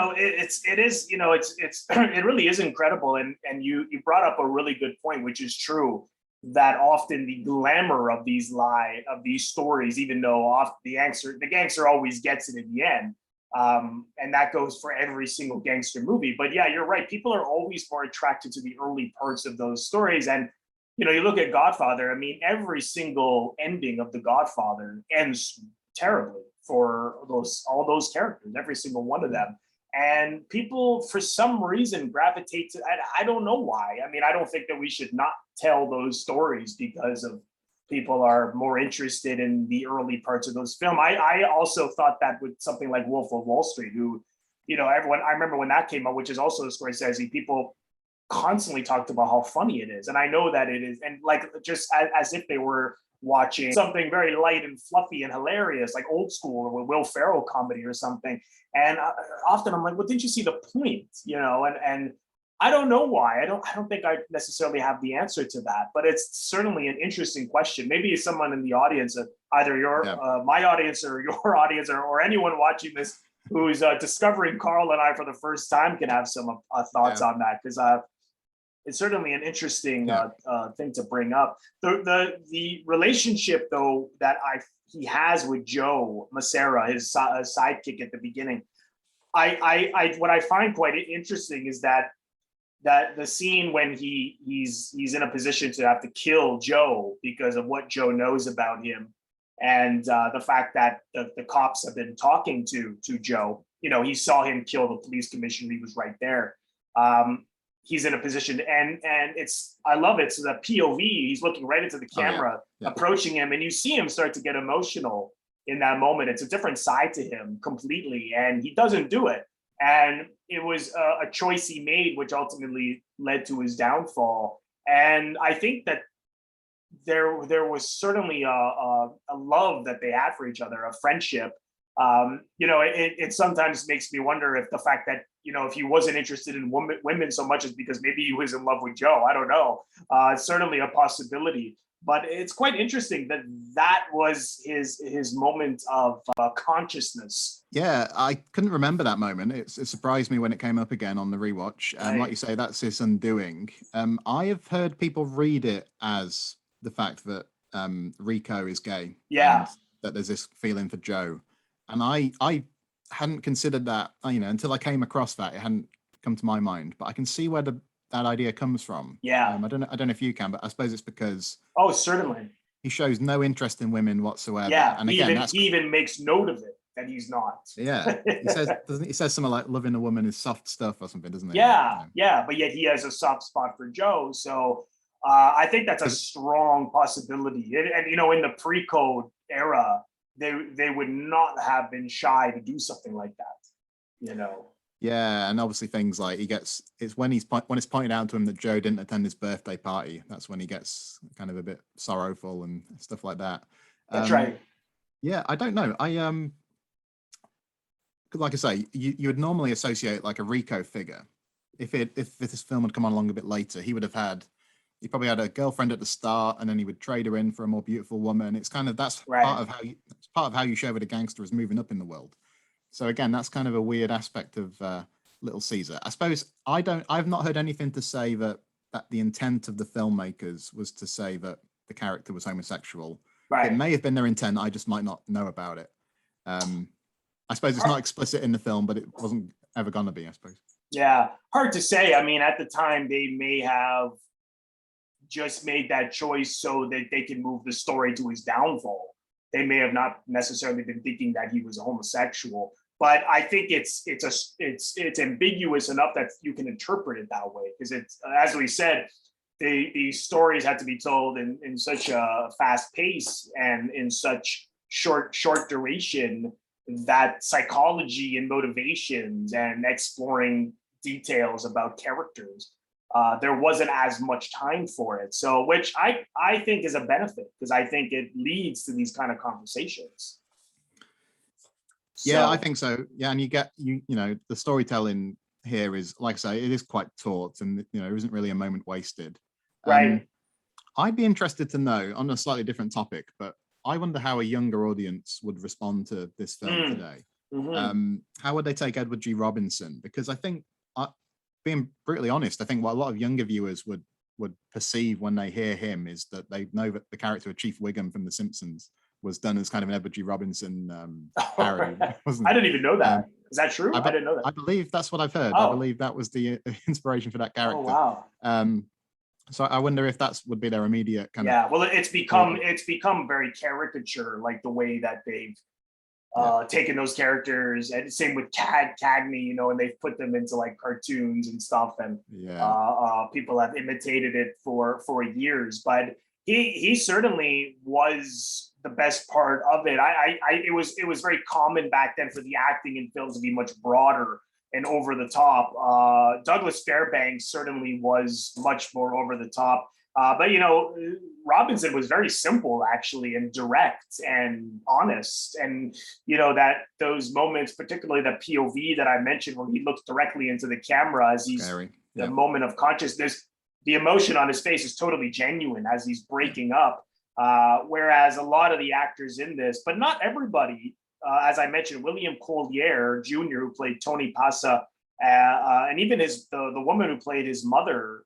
really is incredible. And you brought up a really good point, which is true, that often the glamour of these stories, even though the gangster always gets it in the end. And that goes for every single gangster movie. But yeah, you're right. People are always more attracted to the early parts of those stories. And, you look at Godfather, I mean, every single ending of The Godfather ends terribly for all those characters, every single one of them. And people, for some reason, gravitate to, I don't know why. I mean, I don't think that we should not tell those stories because of people are more interested in the early parts of those films. I also thought that with something like Wolf of Wall Street, who, everyone, I remember when that came out, which is also a Scorsese, people constantly talked about how funny it is. And I know that it is, and like, just as if they were watching something very light and fluffy and hilarious, like old school or Will Ferrell comedy or something. And often I'm like, well, didn't you see the point? And I don't know why. I don't think I necessarily have the answer to that, but it's certainly an interesting question. Maybe someone in the audience, either my audience or your audience, or anyone watching this who's discovering Carl and I for the first time, can have some thoughts on that, because it's certainly an interesting thing to bring up. The relationship though that he has with Joe Massera, his sidekick at the beginning, what I find quite interesting is that the scene when he's in a position to have to kill Joe because of what Joe knows about him, and the fact that the cops have been talking to Joe. He saw him kill the police commissioner. He was right there. He's in a position, and I love it. So the POV, he's looking right into the camera, approaching him, and you see him start to get emotional in that moment. It's a different side to him completely, and he doesn't do it. And it was a choice he made, which ultimately led to his downfall. And I think that there was certainly a love that they had for each other, a friendship. It sometimes makes me wonder if the fact that, if he wasn't interested in women so much is because maybe he was in love with Joe. I don't know. It's certainly a possibility. But it's quite interesting that was his moment of consciousness. Yeah, I couldn't remember that moment. It surprised me when it came up again on the rewatch. Like you say, that's his undoing. I have heard people read it as the fact that Rico is gay. Yeah. And that there's this feeling for Joe. And I hadn't considered that, until I came across that. It hadn't come to my mind. But I can see where that idea comes from. Yeah. I don't know if you can, but I suppose it's because certainly he shows no interest in women whatsoever. Yeah, and again, he even makes note of it that he's not. Yeah, he says something like loving a woman is soft stuff or something, doesn't he? Yeah, but yet he has a soft spot for Joe. So I think that's a strong possibility. And in the pre-code era, they would not have been shy to do something like that. Yeah, and obviously things like it's when it's pointed out to him that Joe didn't attend his birthday party, that's when he gets kind of a bit sorrowful and stuff like that. That's right. Yeah, I don't know. Like I say, you would normally associate like a Rico figure. If this film had come on along a bit later, he probably had a girlfriend at the start, and then he would trade her in for a more beautiful woman. It's kind of part of how you show that a gangster is moving up in the world. So again, that's kind of a weird aspect of Little Caesar. I suppose I've not heard anything to say that the intent of the filmmakers was to say that the character was homosexual. Right. It may have been their intent. I just might not know about it. I suppose it's not explicit in the film, but it wasn't ever going to be, I suppose. Yeah, hard to say. I mean, at the time, they may have just made that choice so that they can move the story to his downfall. They may have not necessarily been thinking that he was a homosexual, but I think it's ambiguous enough that you can interpret it that way, because it's, as we said, the stories had to be told in such a fast pace and in such short duration that psychology and motivations and exploring details about characters, there wasn't as much time for it. So, which I think is a benefit, because I think it leads to these kind of conversations. Yeah, I think so. Yeah, and you get the storytelling here is, like I say, it is quite taut, and there isn't really a moment wasted. Right. I'd be interested to know, on a slightly different topic, but I wonder how a younger audience would respond to this film today. Mm-hmm. How would they take Edward G. Robinson? Because I think, being brutally honest, I think what a lot of younger viewers would perceive when they hear him is that they know that the character of Chief Wiggum from The Simpsons was done as kind of an Edward G. Robinson parody. Wasn't it? I didn't even know that. Is that true? I didn't know that. I believe that's what I've heard. I believe that was the inspiration for that character. Oh, wow. So I wonder if that would be their immediate kind of. Yeah, well, it's become very caricature, like the way that they've taken those characters, and same with Cagney, and they've put them into like cartoons and stuff, and people have imitated it for years. But he certainly was the best part of it. It was very common back then for the acting in films to be much broader and over the top. Douglas Fairbanks certainly was much more over the top. But Robinson was very simple, actually, and direct and honest. And that those moments, particularly that POV that I mentioned, when he looks directly into the camera as he's the moment of consciousness, the emotion on his face is totally genuine as he's breaking up. Whereas a lot of the actors in this, but not everybody, as I mentioned, William Collier Jr., who played Tony Passa, and even the woman who played his mother,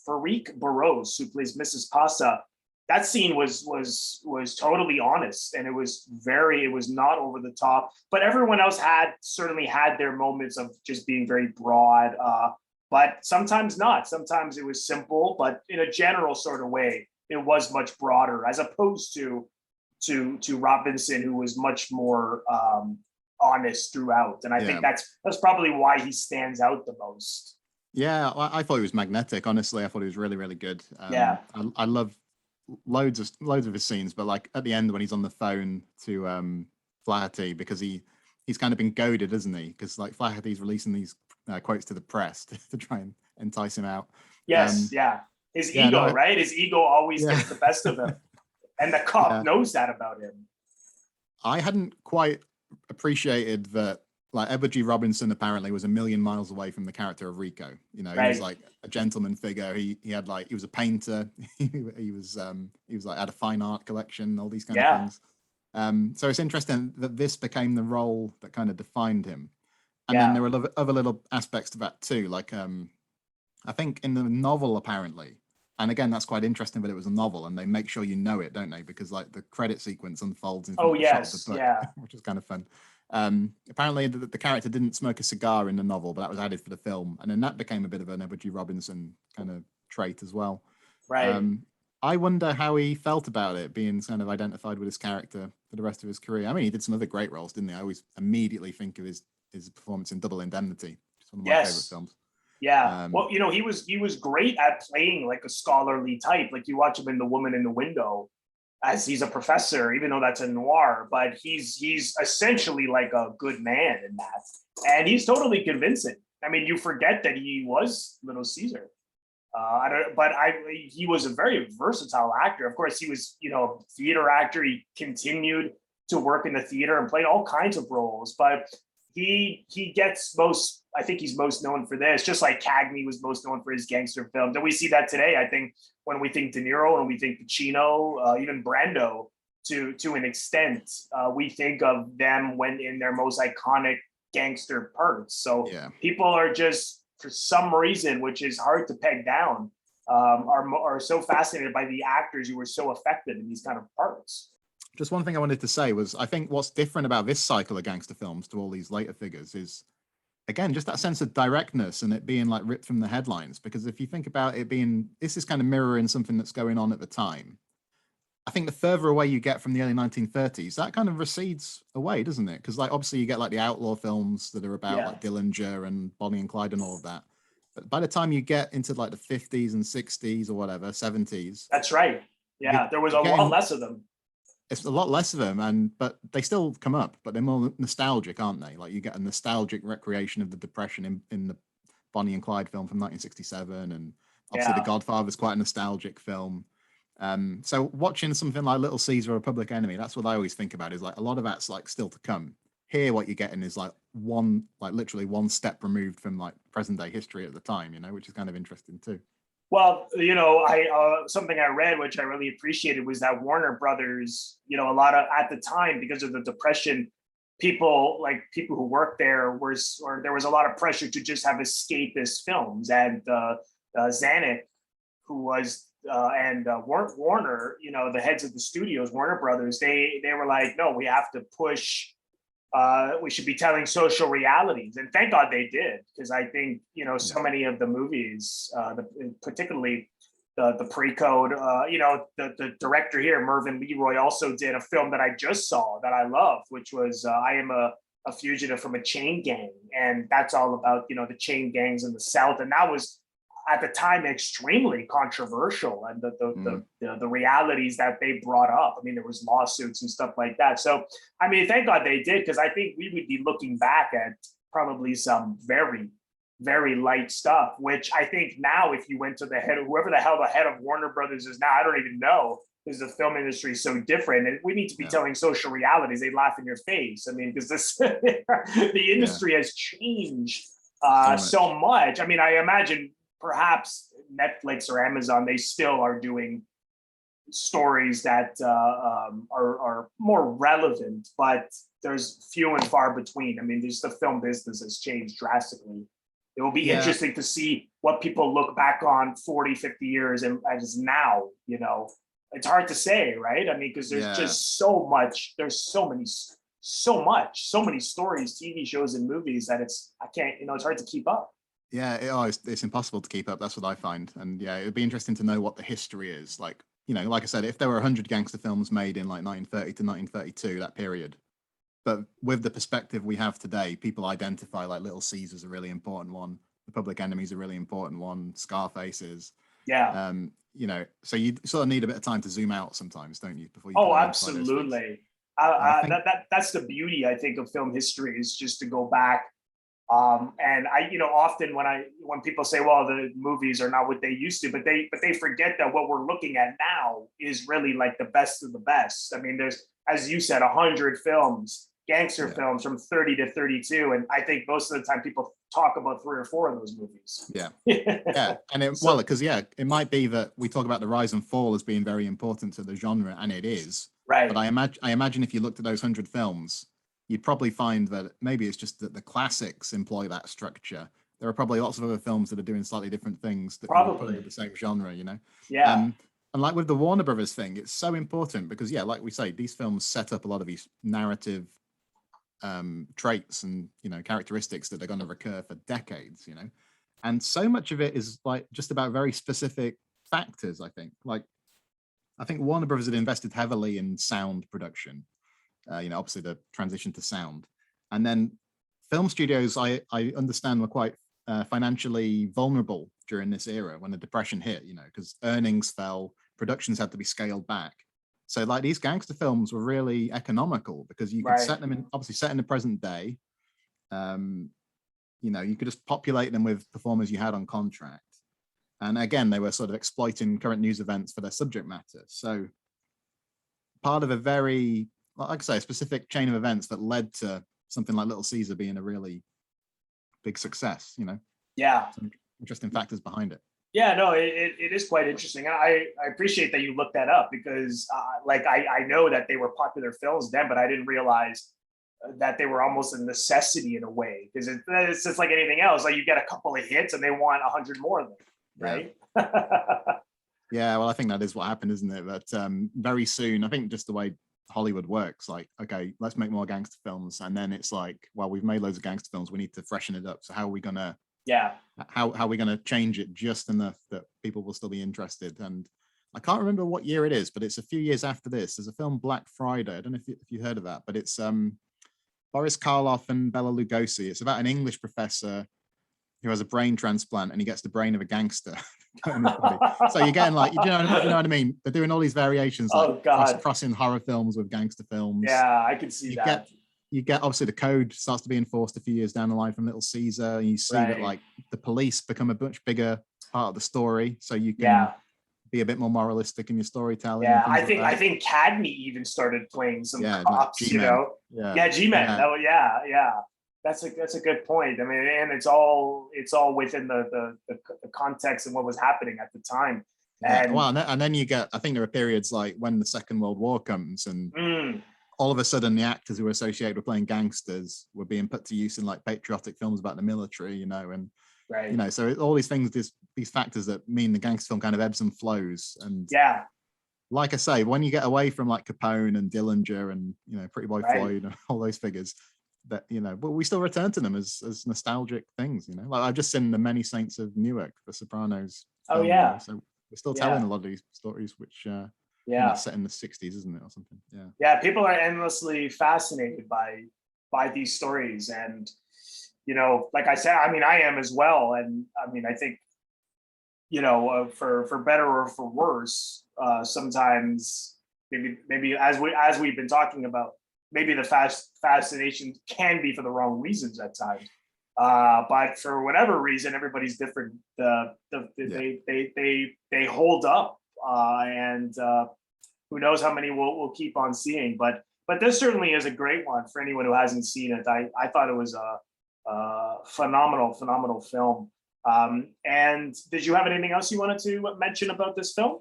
Farik Barros, who plays Mrs. Passa, that scene was totally honest, and it was not over the top. But everyone else certainly had their moments of just being very broad, but sometimes not. Sometimes it was simple, but in a general sort of way, it was much broader, as opposed to Robinson, who was much more honest throughout. And I think that's probably why he stands out the most. Yeah, I thought he was magnetic. Honestly, I thought he was really, really good. I love loads of his scenes, but like at the end when he's on the phone to Flaherty, because he's kind of been goaded, isn't he? Because like Flaherty's releasing these quotes to the press to try and entice him out. Yes, his ego, right? His ego always gets the best of him, and the cop knows that about him. I hadn't quite appreciated that. Like Edward G. Robinson apparently was a million miles away from the character of Rico. You know, he was like a gentleman figure. He was a painter. he was like had a fine art collection, all these kind of things. So it's interesting that this became the role that kind of defined him. And then there were other little aspects to that too. Like I think in the novel apparently, and again that's quite interesting that it was a novel, and they make sure you know it, don't they? Because like the credit sequence unfolds in front of the shot of the book, which is kind of fun. Apparently the character didn't smoke a cigar in the novel, but that was added for the film, and then that became a bit of an Edward G. Robinson kind of trait as well. I wonder how he felt about it being kind of identified with his character for the rest of his career. I mean, he did some other great roles, didn't he? I always immediately think of his performance in Double Indemnity, which is one of my favorite films. Well, you know, he was great at playing like a scholarly type. Like you watch him in The Woman in the Window, as he's a professor, even though that's a noir, but he's essentially like a good man in that, and he's totally convincing. I mean, you forget that he was Little Caesar. He was a very versatile actor. Of course, he was, you know, theater actor. He continued to work in the theater and played all kinds of roles, but he gets I think he's most known for this, just like Cagney was most known for his gangster films. And we see that today, I think, when we think De Niro and we think Pacino, even Brando, to an extent, we think of them when in their most iconic gangster parts. So people are just, for some reason, which is hard to peg down, are so fascinated by the actors who were so effective in these kind of parts. Just one thing I wanted to say was, I think what's different about this cycle of gangster films to all these later figures is, again, just that sense of directness and it being like ripped from the headlines. Because if you think about it being, this is kind of mirroring something that's going on at the time. I think the further away you get from the early 1930s, that kind of recedes away, doesn't it? Because like obviously you get like the outlaw films that are about like Dillinger and Bonnie and Clyde and all of that. But by the time you get into like the 50s and 60s or whatever, 70s. That's right. Yeah, there was a lot less of them. It's a lot less of them, but they still come up, but they're more nostalgic, aren't they? Like you get a nostalgic recreation of the Depression in the Bonnie and Clyde film from 1967, and obviously The Godfather is quite a nostalgic film. So watching something like Little Caesar or Public Enemy, that's what I always think about, is like a lot of that's like still to come. Here, what you're getting is like literally one step removed from like present day history at the time, you know, which is kind of interesting too. Well, you know, something I read, which I really appreciated, was that Warner Brothers, you know, a lot of, at the time, because of the Depression, people who worked there there was a lot of pressure to just have escapist films, and Zanuck, who was and Warner, you know, the heads of the studios, Warner Brothers, they were like, no, we have to push. We should be telling social realities, and thank God they did, because I think, you know, so many of the movies, particularly the pre-code, you know, the director here, Mervyn Le Roy, also did a film that I just saw that I love, which was I Am a Fugitive from a Chain Gang, and that's all about, you know, the chain gangs in the South, and that was at the time extremely controversial, and the realities that they brought up. I mean, there was lawsuits and stuff like that. So, I mean, thank God they did, because I think we would be looking back at probably some very, very light stuff, which I think now, if you went to whoever the hell the head of Warner Brothers is now, I don't even know, because the film industry is so different, and we need to be telling social realities. They laugh in your face. I mean, because the industry has changed so much. I mean, I imagine perhaps Netflix or Amazon, they still are doing stories that are more relevant, but there's few and far between. I mean, just the film business has changed drastically. It will be interesting to see what people look back on 40, 50 years and as now, you know. It's hard to say, right? I mean, because there's just so much, there's so many stories, TV shows and movies that it's hard to keep up. Yeah, it's impossible to keep up. That's what I find. And yeah, it'd be interesting to know what the history is. Like, you know, like I said, if there were 100 gangster films made in like 1930 to 1932, that period, but with the perspective we have today, people identify like Little Caesar's a really important one, The Public Enemy's a really important one, Scarface is. Yeah. You know, so you sort of need a bit of time to zoom out sometimes, don't you? Before you absolutely. That's the beauty, I think, of film history, is just to go back. And I, often when people say, well, the movies are not what they used to, but they forget that what we're looking at now is really like the best of the best. I mean, there's, as you said, 100 films, gangster films from 30 to 32. And I think most of the time people talk about 3 or 4 of those movies. Yeah. And it might be that we talk about the rise and fall as being very important to the genre, and it is. Right. But I imagine if you looked at those 100 films, you'd probably find that maybe it's just that the classics employ that structure. There are probably lots of other films that are doing slightly different things that you put into the same genre, you know? Yeah. And like with the Warner Brothers thing, it's so important because, like we say, these films set up a lot of these narrative traits and, characteristics that are going to recur for decades, and so much of it is like just about very specific factors. I think Warner Brothers had invested heavily in sound production, obviously the transition to sound, and then film studios, I understand, were quite financially vulnerable during this era when the Depression hit, because earnings fell, productions had to be scaled back. So like these gangster films were really economical because you could set them in, obviously set in the present day. You could just populate them with performers you had on contract. And again, they were sort of exploiting current news events for their subject matter. So part of a very, like I say, a specific chain of events that led to something like Little Caesar being a really big success, Yeah. Some interesting factors behind it. Yeah, no, it is quite interesting. And I appreciate that you looked that up because I know that they were popular films then, but I didn't realize that they were almost a necessity in a way, because it's just like anything else. Like you get a couple of hits and they want 100 more of them, right? Yeah, well, I think that is what happened, isn't it? But very soon, I think just the way Hollywood works, like, okay, let's make more gangster films. And then it's like, well, we've made loads of gangster films. We need to freshen it up. So how are we going to how are we going to change it just enough that people will still be interested? And I can't remember what year it is, but it's a few years after this. There's a film, Black Friday. I don't know if you heard of that, but it's Boris Karloff and Bela Lugosi. It's about an English professor who has a brain transplant and he gets the brain of a gangster. So you're getting like, you know what I mean? They're doing all these variations, like crossing horror films with gangster films. Yeah, I can see that. You get obviously the code starts to be enforced a few years down the line from Little Caesar, and you see that like the police become a much bigger part of the story, so you can be a bit more moralistic in your storytelling. Yeah, I think Cadme even started playing some cops, G-Men. G-Men. That's a good point. I mean, and it's all within the context and what was happening at the time. And then you get, I think there are periods like when the Second World War comes and all of a sudden the actors who were associated with playing gangsters were being put to use in like patriotic films about the military, and so all these things, these factors that mean the gangster film kind of ebbs and flows. And like I say, when you get away from like Capone and Dillinger and Pretty Boy Floyd and all those figures, that but we still return to them as nostalgic things. Like I've just seen The Many Saints of Newark, the Sopranos film, so we're still telling a lot of these stories, which set in the 60s, isn't it, or something? People are endlessly fascinated by these stories, and like I said, I mean, I am as well. And I mean, I think for better or for worse, sometimes maybe as we've been talking about, maybe the fascination can be for the wrong reasons at times. But for whatever reason, everybody's different. They hold up, and who knows how many we'll keep on seeing. But this certainly is a great one for anyone who hasn't seen it. I thought it was Phenomenal film. And did you have anything else you wanted to mention about this film?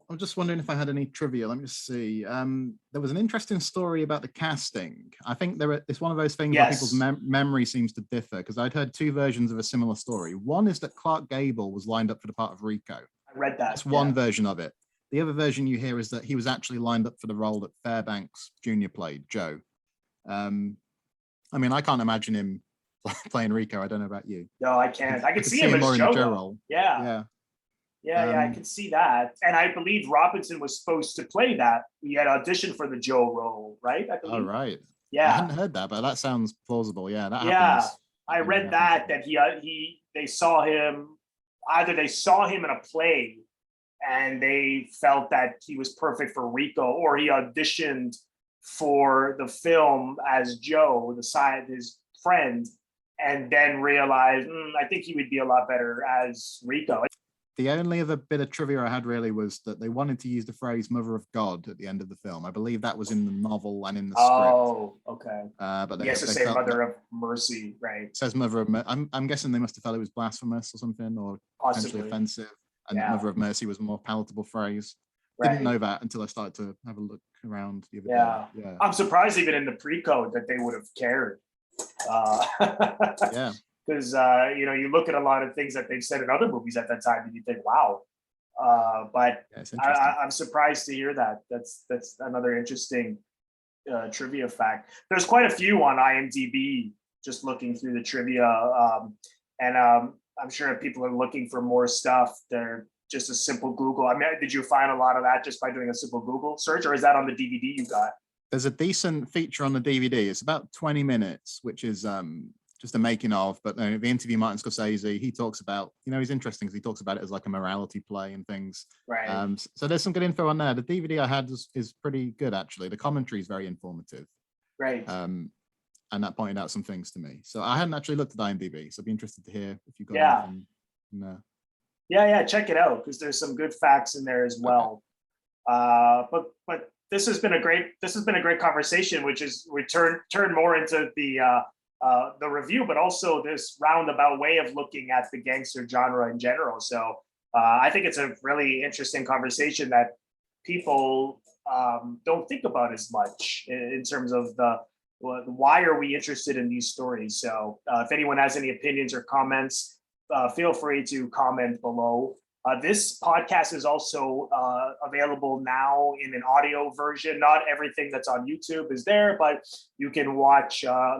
I'm just wondering if I had any trivia. Let me just see. There was an interesting story about the casting. I think it's one of those things where people's memory seems to differ, because I'd heard two versions of a similar story. One is that Clark Gable was lined up for the part of Rico. I read that. That's one version of it. The other version you hear is that he was actually lined up for the role that Fairbanks Jr. played, Joe. I mean, I can't imagine him playing Rico. I don't know about you. No, I can't. I could see him as more Joe, in the Joe role. Yeah, I can see that. And I believe Robinson was supposed to play that. He had auditioned for the Joe role, right? I believe. Oh, right. Yeah. I hadn't heard that, but that sounds plausible. Yeah, that happens. I read that they saw him, either they saw him in a play and they felt that he was perfect for Rico, or he auditioned for the film as Joe, his friend, and then realized, I think he would be a lot better as Rico. The only other bit of trivia I had really was that they wanted to use the phrase "Mother of God" at the end of the film. I believe that was in the novel and in the script. Oh, okay. But they say "Mother of Mercy," right? It says "Mother of." I'm guessing they must have felt it was blasphemous or something, or potentially offensive, and "Mother of Mercy" was a more palatable phrase. Right. Didn't know that until I started to have a look around the other day. Yeah, I'm surprised even in the pre-code that they would have cared. Yeah. Because you look at a lot of things that they've said in other movies at that time, and you think, "Wow!" But I'm surprised to hear that. That's another interesting trivia fact. There's quite a few on IMDb. Just looking through the trivia, and I'm sure if people are looking for more stuff, they're just a simple Google. I mean, did you find a lot of that just by doing a simple Google search, or is that on the DVD you got? There's a decent feature on the DVD. It's about 20 minutes, which is just a making of, but the interview Martin Scorsese, he talks about, he's interesting because he talks about it as like a morality play and things. Right. So there's some good info on there. The DVD I had is pretty good, actually. The commentary is very informative. Right. And that pointed out some things to me. So I hadn't actually looked at IMDb, so I'd be interested to hear if you got anything. Yeah, check it out, because there's some good facts in there as well. Okay. But this has been a great conversation, which is we turn more into the review, but also this roundabout way of looking at the gangster genre in general. So I think it's a really interesting conversation that people don't think about as much in terms of why are we interested in these stories. So if anyone has any opinions or comments, feel free to comment below. This podcast is also available now in an audio version. Not everything that's on YouTube is there, but you can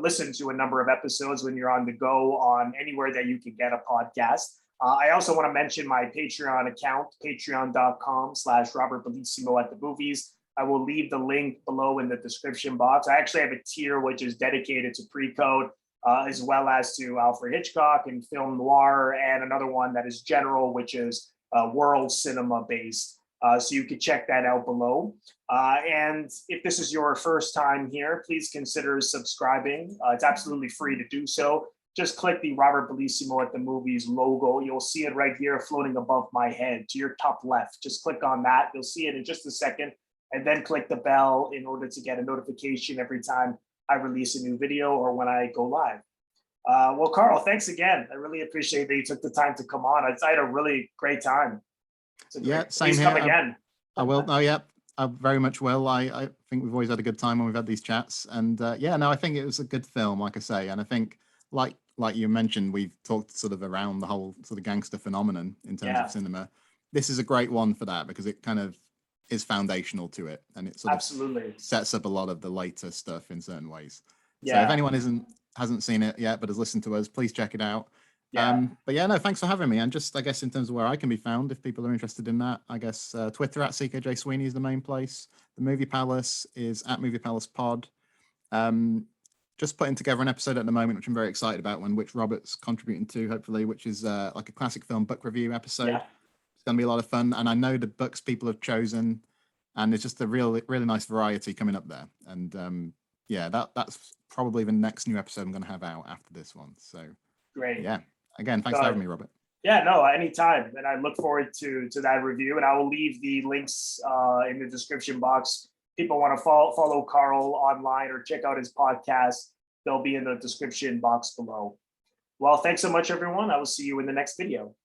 listen to a number of episodes when you're on the go on anywhere that you can get a podcast. I also want to mention my Patreon account, patreon.com/Robert Bellissimo at the movies. I will leave the link below in the description box. I actually have a tier which is dedicated to pre-code, as well as to Alfred Hitchcock and film noir, and another one that is general, which is world cinema based. So you can check that out below. And if this is your first time here, please consider subscribing. It's absolutely free to do so. Just click the Robert Bellissimo at the movies logo. You'll see it right here floating above my head to your top left. Just click on that. You'll see it in just a second. And then click the bell in order to get a notification every time I release a new video or when I go live. Well, Carl, thanks again. I really appreciate that you took the time to come on. I had a really great time. Same please here. Come again. I will. Oh, yeah, I very much will. I think we've always had a good time when we've had these chats. And I think it was a good film, like I say. And I think, like you mentioned, we've talked sort of around the whole sort of gangster phenomenon in terms of cinema. This is a great one for that, because it kind of is foundational to it, and it sort of sets up a lot of the later stuff in certain ways. So if anyone hasn't seen it yet but has listened to us, please check it out. But thanks for having me. And just, I guess, in terms of where I can be found, if people are interested in that, I guess Twitter at CKJ Sweeney is the main place. The Movie Palace is at Movie Palace Pod. Just putting together an episode at the moment, which I'm very excited about, which Robert's contributing to, hopefully, which is like a classic film book review episode. It's going to be a lot of fun, and I know the books people have chosen, and there's just a really nice variety coming up there. And that's probably the next new episode I'm going to have out after this one. So great. Yeah. Again, thanks for having me, Robert. Yeah, no, anytime. And I look forward to that review. And I will leave the links in the description box. People want to follow Carl online or check out his podcast. they'll be in the description box below. Well, thanks so much, everyone. I will see you in the next video.